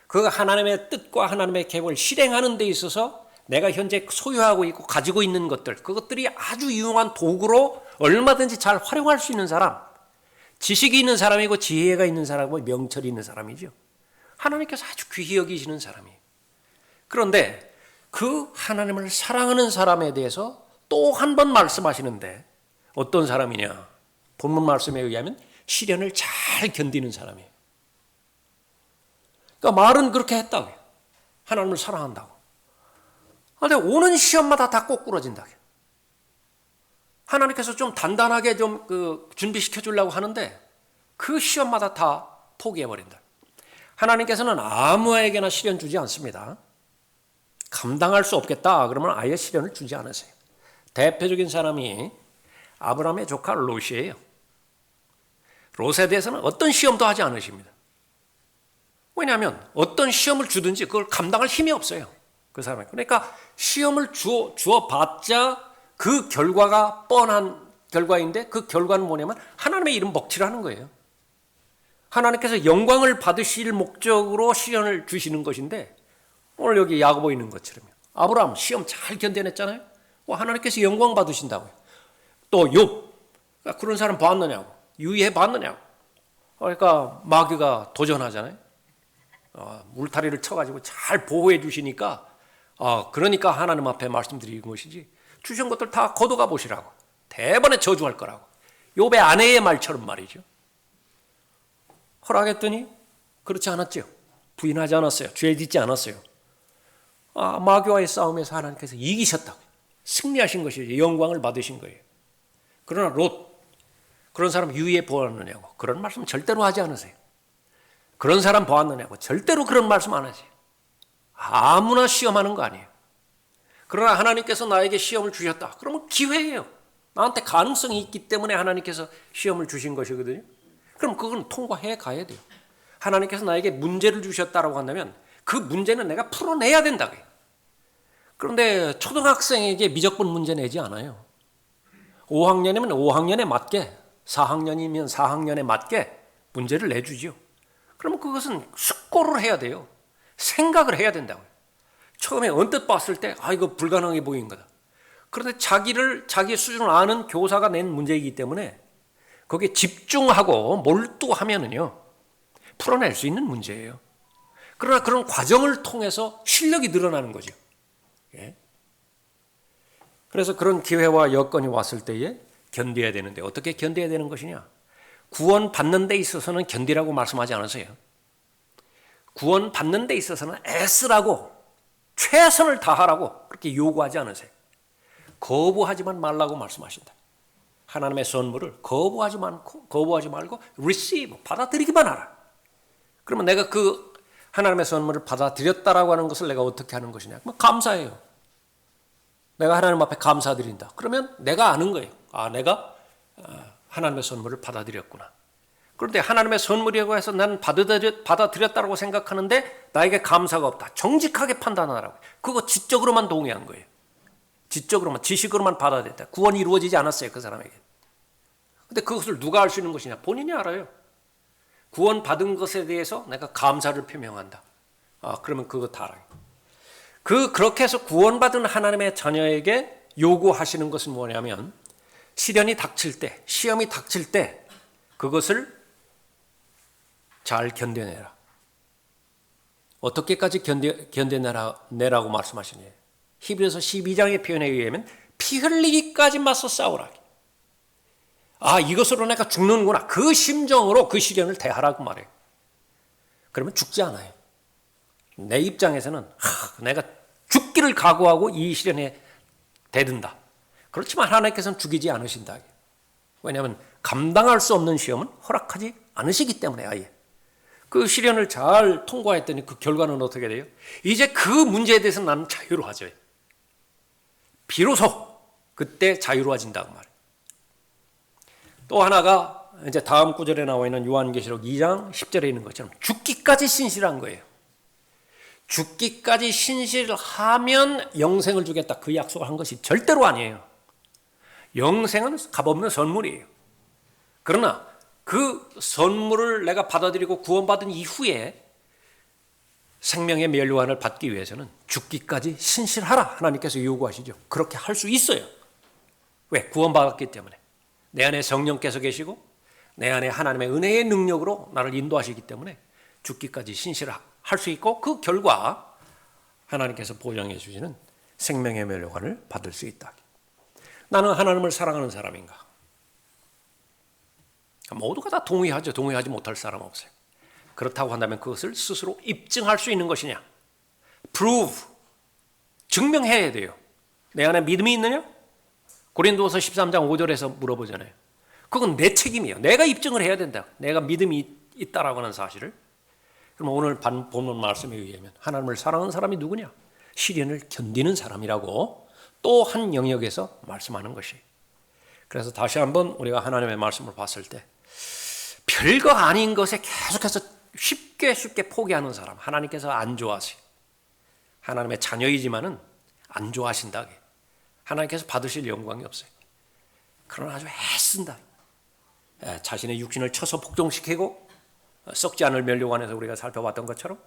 그 하나님의 뜻과 하나님의 계획을 실행하는 데 있어서 내가 현재 소유하고 있고 가지고 있는 것들, 그것들이 아주 유용한 도구로 얼마든지 잘 활용할 수 있는 사람, 지식이 있는 사람이고 지혜가 있는 사람이고 명철이 있는 사람이죠. 하나님께서 아주 귀히 여기시는 사람이에요. 그런데 그 하나님을 사랑하는 사람에 대해서 또 한 번 말씀하시는데 어떤 사람이냐? 본문 말씀에 의하면 시련을 잘 견디는 사람이에요. 그러니까 말은 그렇게 했다고요. 하나님을 사랑한다고. 그런데 오는 시험마다 다 꼬꾸라진다고요. 하나님께서 좀 단단하게 좀 준비시켜 주려고 하는데 그 시험마다 다 포기해버린다. 하나님께서는 아무에게나 시련 주지 않습니다. 감당할 수 없겠다 그러면 아예 시련을 주지 않으세요. 대표적인 사람이 아브라함의 조카 롯이에요. 롯에 대해서는 어떤 시험도 하지 않으십니다. 왜냐하면 어떤 시험을 주든지 그걸 감당할 힘이 없어요. 그 사람이. 그러니까 시험을 주어봤자 그 결과가 뻔한 결과인데 그 결과는 뭐냐면 하나님의 이름 먹칠하는 거예요. 하나님께서 영광을 받으실 목적으로 시련을 주시는 것인데 오늘 여기 야고보 있는 것처럼요. 아브라함 시험 잘 견뎌냈잖아요. 하나님께서 영광 받으신다고요. 또 욥 그런 사람 봤느냐고, 유의해 봤느냐고. 그러니까 마귀가 도전하잖아요. 울타리를 쳐가지고 잘 보호해 주시니까 그러니까 하나님 앞에 말씀드리는 것이지 주신 것들 다 거둬가 보시라고, 대번에 저주할 거라고. 욥의 아내의 말처럼 말이죠. 허락했더니 그렇지 않았죠. 부인하지 않았어요. 죄 짓지 않았어요. 마귀와의 싸움에서 하나님께서 이기셨다고, 승리하신 것이죠. 영광을 받으신 거예요. 그러나 롯, 그런 사람 유의해 보았느냐고, 그런 말씀 절대로 하지 않으세요. 그런 사람 보았느냐고 절대로 그런 말씀 안 하세요. 아무나 시험하는 거 아니에요. 그러나 하나님께서 나에게 시험을 주셨다. 그러면 기회예요. 나한테 가능성이 있기 때문에 하나님께서 시험을 주신 것이거든요. 그럼 그건 통과해 가야 돼요. 하나님께서 나에게 문제를 주셨다고 한다면 그 문제는 내가 풀어내야 된다고요. 그런데 초등학생에게 미적분 문제 내지 않아요. 5학년이면 5학년에 맞게, 4학년이면 4학년에 맞게 문제를 내주죠. 그러면 그것은 숙고를 해야 돼요. 생각을 해야 된다고요. 처음에 언뜻 봤을 때 이거 불가능해 보인 거다. 그런데 자기 수준을 아는 교사가 낸 문제이기 때문에 거기에 집중하고 몰두하면은요 풀어낼 수 있는 문제예요. 그러나 그런 과정을 통해서 실력이 늘어나는 거죠. 예? 그래서 그런 기회와 여건이 왔을 때에 견뎌야 되는데 어떻게 견뎌야 되는 것이냐? 구원 받는 데 있어서는 견디라고 말씀하지 않으세요. 구원 받는 데 있어서는 애쓰라고, 최선을 다하라고 그렇게 요구하지 않으세요. 거부하지만 말라고 말씀하신다. 하나님의 선물을 거부하지 말고 receive, 받아들이기만 하라. 그러면 내가 그 하나님의 선물을 받아들였다라고 하는 것을 내가 어떻게 하는 것이냐? 감사해요. 내가 하나님 앞에 감사드린다. 그러면 내가 아는 거예요. 내가 하나님의 선물을 받아들였구나. 그런데 하나님의 선물이라고 해서 나는 받아들였다고 생각하는데 나에게 감사가 없다. 정직하게 판단하라고. 그거 지적으로만 동의한 거예요. 지식으로만 받아들였다. 구원이 이루어지지 않았어요, 그 사람에게. 근데 그것을 누가 알 수 있는 것이냐? 본인이 알아요. 구원 받은 것에 대해서 내가 감사를 표명한다. 그러면 그거 다 알아요. 그렇게 해서 구원받은 하나님의 자녀에게 요구하시는 것은 뭐냐면 시련이 닥칠 때, 시험이 닥칠 때 그것을 잘 견뎌내라. 어떻게까지 견뎌내라고 말씀하시냐? 히브리서 12장의 표현에 의하면 피 흘리기까지 맞서 싸우라. 이것으로 내가 죽는구나. 그 심정으로 그 시련을 대하라고 말해요. 그러면 죽지 않아요. 내 입장에서는 내가 죽기를 각오하고 이 시련에 대든다. 그렇지만 하나님께서는 죽이지 않으신다. 왜냐하면 감당할 수 없는 시험은 허락하지 않으시기 때문에 아예. 그 시련을 잘 통과했더니 그 결과는 어떻게 돼요? 이제 그 문제에 대해서 나는 자유로워져요. 비로소 그때 자유로워진다고 말해요. 또 하나가 이제 다음 구절에 나와 있는 요한계시록 2장 10절에 있는 것처럼 죽기까지 신실한 거예요. 죽기까지 신실하면 영생을 주겠다. 그 약속을 한 것이 절대로 아니에요. 영생은 값없는 선물이에요. 그러나 그 선물을 내가 받아들이고 구원받은 이후에 생명의 멸류관을 받기 위해서는 죽기까지 신실하라 하나님께서 요구하시죠. 그렇게 할 수 있어요. 왜? 구원받았기 때문에. 내 안에 성령께서 계시고 내 안에 하나님의 은혜의 능력으로 나를 인도하시기 때문에 죽기까지 신실할 수 있고 그 결과 하나님께서 보장해 주시는 생명의 멸류관을 받을 수 있다. 나는 하나님을 사랑하는 사람인가? 모두가 다 동의하죠. 동의하지 못할 사람 없어요. 그렇다고 한다면 그것을 스스로 입증할 수 있는 것이냐? prove, 증명해야 돼요. 내 안에 믿음이 있느냐? 고린도서 13장 5절에서 물어보잖아요. 그건 내 책임이에요. 내가 입증을 해야 된다. 내가 믿음이 있다라고 하는 사실을. 그럼 오늘 본문 말씀에 의하면 하나님을 사랑하는 사람이 누구냐? 시련을 견디는 사람이라고 또 한 영역에서 말씀하는 것이. 그래서 다시 한번 우리가 하나님의 말씀을 봤을 때 별거 아닌 것에 계속해서 쉽게 포기하는 사람, 하나님께서 안 좋아하세요. 하나님의 자녀이지만은 안 좋아하신다. 하나님께서 받으실 영광이 없어요. 그러나 아주 애쓴다. 자신의 육신을 쳐서 복종시키고 썩지 않을 멸류관에서 우리가 살펴봤던 것처럼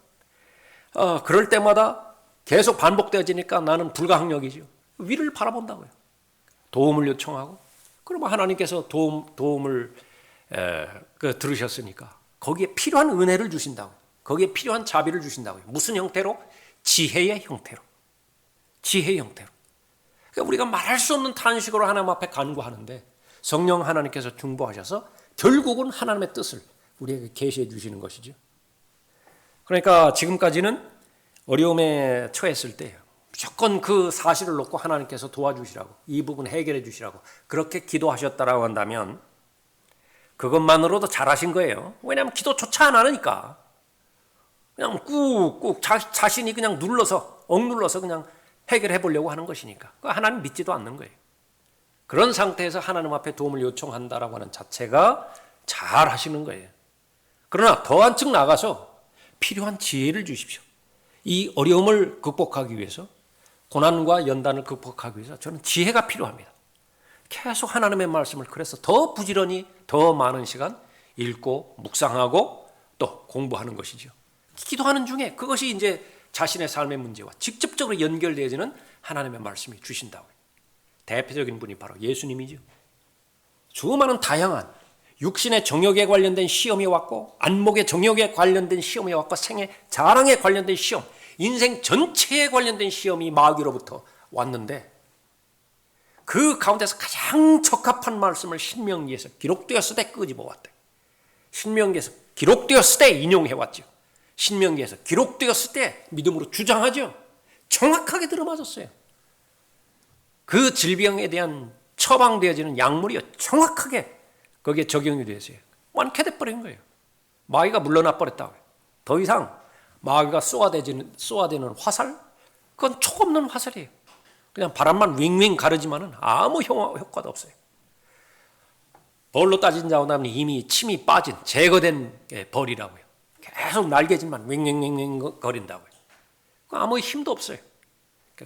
그럴 때마다 계속 반복되어지니까 나는 불가항력이죠. 위를 바라본다고요. 도움을 요청하고 그러면 하나님께서 도움을 들으셨으니까 거기에 필요한 은혜를 주신다고. 거기에 필요한 자비를 주신다고요. 무슨 형태로? 지혜의 형태로. 지혜의 형태로. 그러니까 우리가 말할 수 없는 탄식으로 하나님 앞에 간구하는데 성령 하나님께서 중보하셔서 결국은 하나님의 뜻을 우리에게 계시해 주시는 것이죠. 그러니까 지금까지는 어려움에 처했을 때 무조건 그 사실을 놓고 하나님께서 도와주시라고, 이 부분 해결해 주시라고 그렇게 기도하셨다라고 한다면 그것만으로도 잘하신 거예요. 왜냐하면 기도조차 안 하니까 그냥 꾹꾹 자신이 그냥 억눌러서 그냥 해결해 보려고 하는 것이니까 하나님 믿지도 않는 거예요. 그런 상태에서 하나님 앞에 도움을 요청한다라고 하는 자체가 잘 하시는 거예요. 그러나 더 한층 나가서 필요한 지혜를 주십시오. 이 어려움을 극복하기 위해서, 고난과 연단을 극복하기 위해서 저는 지혜가 필요합니다. 계속 하나님의 말씀을 그래서 더 부지런히 더 많은 시간 읽고 묵상하고 또 공부하는 것이죠. 기도하는 중에 그것이 이제 자신의 삶의 문제와 직접적으로 연결되어지는 하나님의 말씀이 주신다고요. 대표적인 분이 바로 예수님이죠. 수많은 다양한 육신의 정욕에 관련된 시험이 왔고 안목의 정욕에 관련된 시험이 왔고 생의 자랑에 관련된 시험, 인생 전체에 관련된 시험이 마귀로부터 왔는데 그 가운데서 가장 적합한 말씀을 신명기에서 기록되었을 때 끄집어왔대. 신명기에서 기록되었을 때 인용해왔죠. 신명기에서 기록되었을 때 믿음으로 주장하죠. 정확하게 들어맞았어요. 그 질병에 대한 처방되어지는 약물이 정확하게 거기에 적용이 되었어요. 완쾌돼 버린 거예요. 마귀가 물러나 버렸다고요. 더 이상 마귀가 쏘아대는 화살, 그건 촉 없는 화살이에요. 그냥 바람만 윙윙 가르지만은 아무 효과도 없어요. 벌로 따진다면 이미 침이 빠진 제거된 벌이라고요. 계속 날개짓만 윙윙윙윙 거린다고요. 아무 힘도 없어요.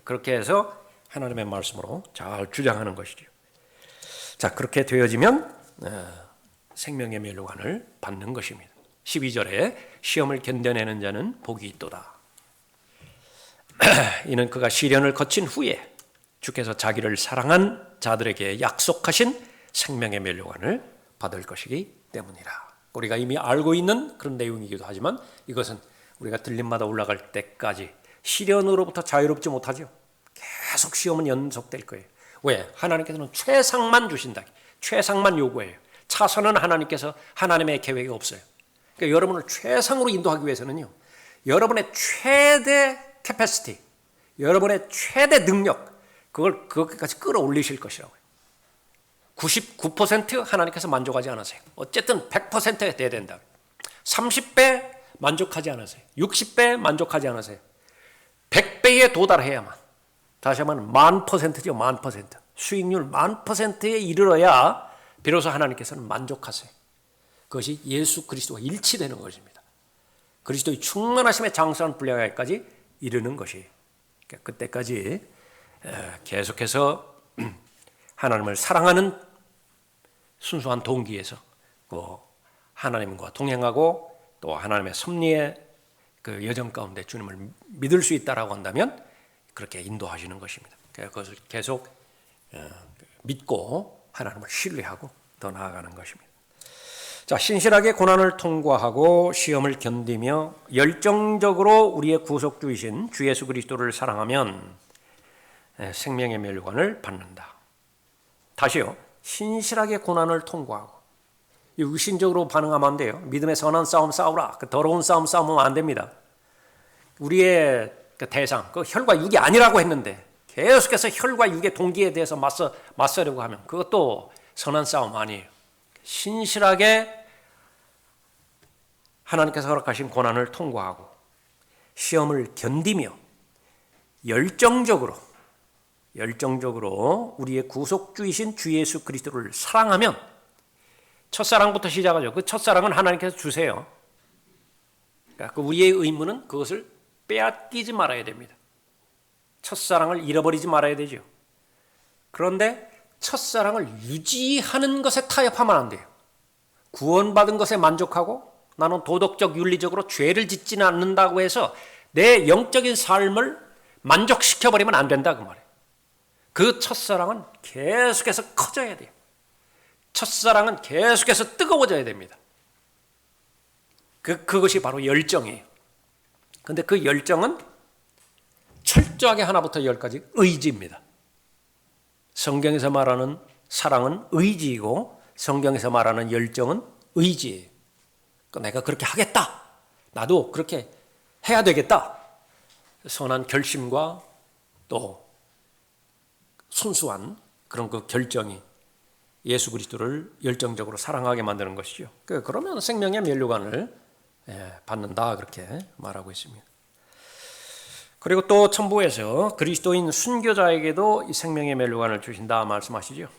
그렇게 해서 하나님의 말씀으로 잘 주장하는 것이죠. 자, 그렇게 되어지면 생명의 멸류관을 받는 것입니다. 12절에 시험을 견뎌내는 자는 복이 있도다. 이는 그가 시련을 거친 후에 주께서 자기를 사랑한 자들에게 약속하신 생명의 멸류관을 받을 것이기 때문이라. 우리가 이미 알고 있는 그런 내용이기도 하지만 이것은 우리가 들림마다 올라갈 때까지 시련으로부터 자유롭지 못하죠. 계속 시험은 연속될 거예요. 왜? 하나님께서는 최상만 주신다. 최상만 요구해요. 차선은 하나님께서 하나님의 계획이 없어요. 그러니까 여러분을 최상으로 인도하기 위해서는요. 여러분의 최대 캐패시티, 여러분의 최대 능력, 그걸 그것까지 끌어올리실 것이라고요. 99% 하나님께서 만족하지 않으세요. 어쨌든 100%에 돼야 된다. 30배 만족하지 않으세요. 60배 만족하지 않으세요. 100배에 도달해야만. 다시 하면 1000%죠. 1000%. 수익률 1000%에 이르러야 비로소 하나님께서는 만족하세요. 그것이 예수 그리스도와 일치되는 것입니다. 그리스도의 충만하심에 장수한 분량까지 이르는 것이. 그때까지 계속해서 하나님을 사랑하는 순수한 동기에서 하나님과 동행하고 또 하나님의 섭리의 그 여정 가운데 주님을 믿을 수 있다라고 한다면 그렇게 인도하시는 것입니다. 그것을 계속 믿고 하나님을 신뢰하고 더 나아가는 것입니다. 자, 신실하게 고난을 통과하고 시험을 견디며 열정적으로 우리의 구속주이신 주 예수 그리스도를 사랑하면 생명의 멸류관을 받는다. 다시요. 신실하게 고난을 통과하고 의심적으로 반응하면 안 돼요. 믿음의 선한 싸움 싸우라. 그 더러운 싸움 싸우면 안 됩니다. 우리의 그 대상, 그 혈과 육이 아니라고 했는데 계속해서 혈과 육의 동기에 대해서 맞서려고 하면 그것도 선한 싸움 아니에요. 신실하게 하나님께서 허락하신 고난을 통과하고 시험을 견디며 열정적으로 우리의 구속주이신 주 예수 그리스도를 사랑하면 첫사랑부터 시작하죠. 그 첫사랑은 하나님께서 주세요. 그러니까 우리의 의무는 그것을 빼앗기지 말아야 됩니다. 첫사랑을 잃어버리지 말아야 되죠. 그런데 첫사랑을 유지하는 것에 타협하면 안 돼요. 구원받은 것에 만족하고 나는 도덕적 윤리적으로 죄를 짓지는 않는다고 해서 내 영적인 삶을 만족시켜버리면 안 된다 그 말이에요. 그 첫사랑은 계속해서 커져야 돼요. 첫사랑은 계속해서 뜨거워져야 됩니다. 그것이 바로 열정이에요. 그런데 그 열정은 철저하게 하나부터 열까지 의지입니다. 성경에서 말하는 사랑은 의지이고 성경에서 말하는 열정은 의지예요. 내가 그렇게 하겠다. 나도 그렇게 해야 되겠다. 선한 결심과 또 순수한 그런 그 결정이 예수 그리스도를 열정적으로 사랑하게 만드는 것이죠. 그러면 생명의 면류관을 받는다 그렇게 말하고 있습니다. 그리고 또 천부에서 그리스도인 순교자에게도 이 생명의 면류관을 주신다 말씀하시죠.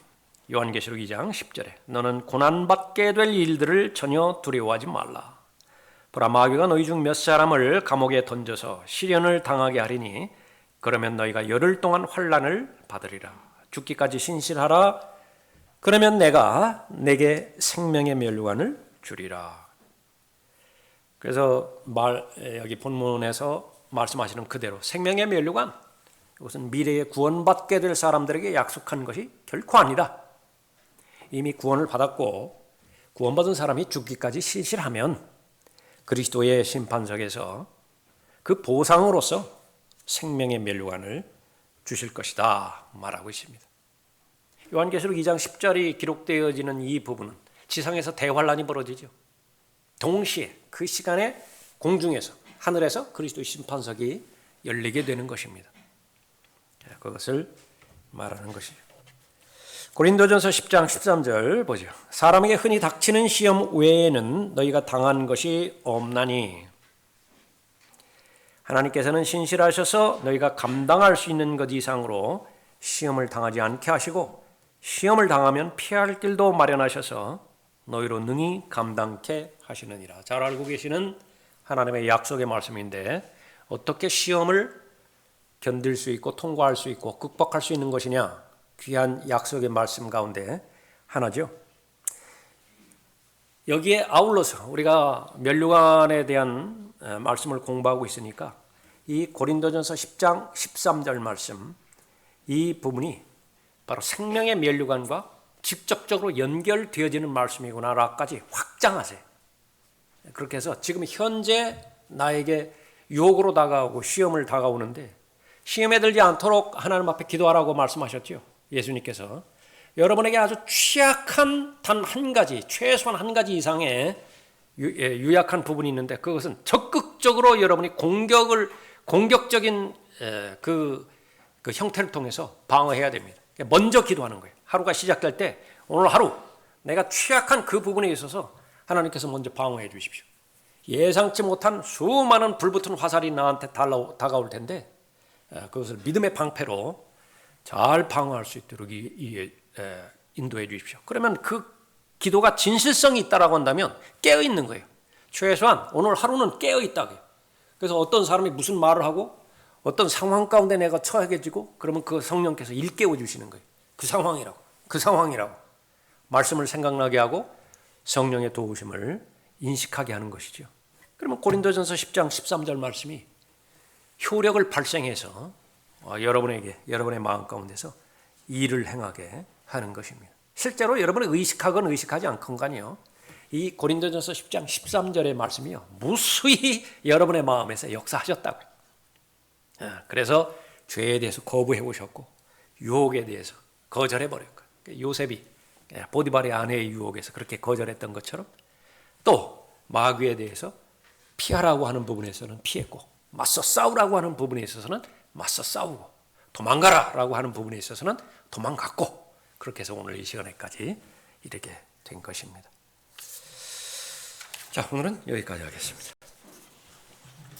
요한계시록 2장 10절에 너는 고난받게 될 일들을 전혀 두려워하지 말라. 보라 마귀가 너희 중 몇 사람을 감옥에 던져서 시련을 당하게 하리니 그러면 너희가 열흘 동안 환난을 받으리라. 죽기까지 신실하라. 그러면 내가 내게 생명의 면류관을 주리라. 그래서 여기 본문에서 말씀하시는 그대로 생명의 면류관, 이것은 미래에 구원받게 될 사람들에게 약속한 것이 결코 아니다. 이미 구원을 받았고 구원받은 사람이 죽기까지 신실하면 그리스도의 심판석에서 그 보상으로서 생명의 면류관을 주실 것이다 말하고 있습니다. 요한계시록 2장 10절이 기록되어지는 이 부분은 지상에서 대환란이 벌어지죠. 동시에 그 시간에 공중에서 하늘에서 그리스도의 심판석이 열리게 되는 것입니다. 그것을 말하는 것이죠. 고린도전서 10장 13절 보죠. 사람에게 흔히 닥치는 시험 외에는 너희가 당한 것이 없나니 하나님께서는 신실하셔서 너희가 감당할 수 있는 것 이상으로 시험을 당하지 않게 하시고 시험을 당하면 피할 길도 마련하셔서 너희로 능히 감당케 하시느니라. 잘 알고 계시는 하나님의 약속의 말씀인데 어떻게 시험을 견딜 수 있고 통과할 수 있고 극복할 수 있는 것이냐? 귀한 약속의 말씀 가운데 하나죠. 여기에 아울러서 우리가 면류관에 대한 말씀을 공부하고 있으니까 이 고린도전서 10장 13절 말씀, 이 부분이 바로 생명의 면류관과 직접적으로 연결되어지는 말씀이구나라까지 확장하세요. 그렇게 해서 지금 현재 나에게 유혹으로 다가오고 시험을 다가오는데 시험에 들지 않도록 하나님 앞에 기도하라고 말씀하셨죠. 예수님께서 여러분에게 아주 취약한 단 한 가지, 최소한 한 가지 이상의 유약한 부분이 있는데 그것은 적극적으로 여러분이 공격적인 그 형태를 통해서 방어해야 됩니다. 먼저 기도하는 거예요. 하루가 시작될 때 오늘 하루 내가 취약한 그 부분에 있어서 하나님께서 먼저 방어해 주십시오. 예상치 못한 수많은 불붙은 화살이 나한테 다가올 텐데 그것을 믿음의 방패로 잘 방어할 수 있도록 인도해 주십시오. 그러면 그 기도가 진실성이 있다라고 한다면 깨어 있는 거예요. 최소한 오늘 하루는 깨어 있다고요. 그래서 어떤 사람이 무슨 말을 하고 어떤 상황 가운데 내가 처해지고 그러면 그 성령께서 일깨워 주시는 거예요. 그 상황이라고 말씀을 생각나게 하고 성령의 도우심을 인식하게 하는 것이죠. 그러면 고린도전서 10장 13절 말씀이 효력을 발생해서 여러분의 마음 가운데서 일을 행하게 하는 것입니다. 실제로 여러분이 의식하건 의식하지 않건간요, 이 고린도전서 10장 13절의 말씀이요, 무수히 여러분의 마음에서 역사하셨다고요. 그래서 죄에 대해서 거부해 보셨고 유혹에 대해서 거절해 버렸고, 요셉이 보디발의 아내의 유혹에서 그렇게 거절했던 것처럼 또 마귀에 대해서 피하라고 하는 부분에서는 피했고, 맞서 싸우라고 하는 부분에 있어서는 맞서 싸우고, 도망가라라고 하는 부분에 있어서는 도망갔고, 그렇게 해서 오늘 이 시간에까지 이렇게 된 것입니다. 자, 오늘은 여기까지 하겠습니다.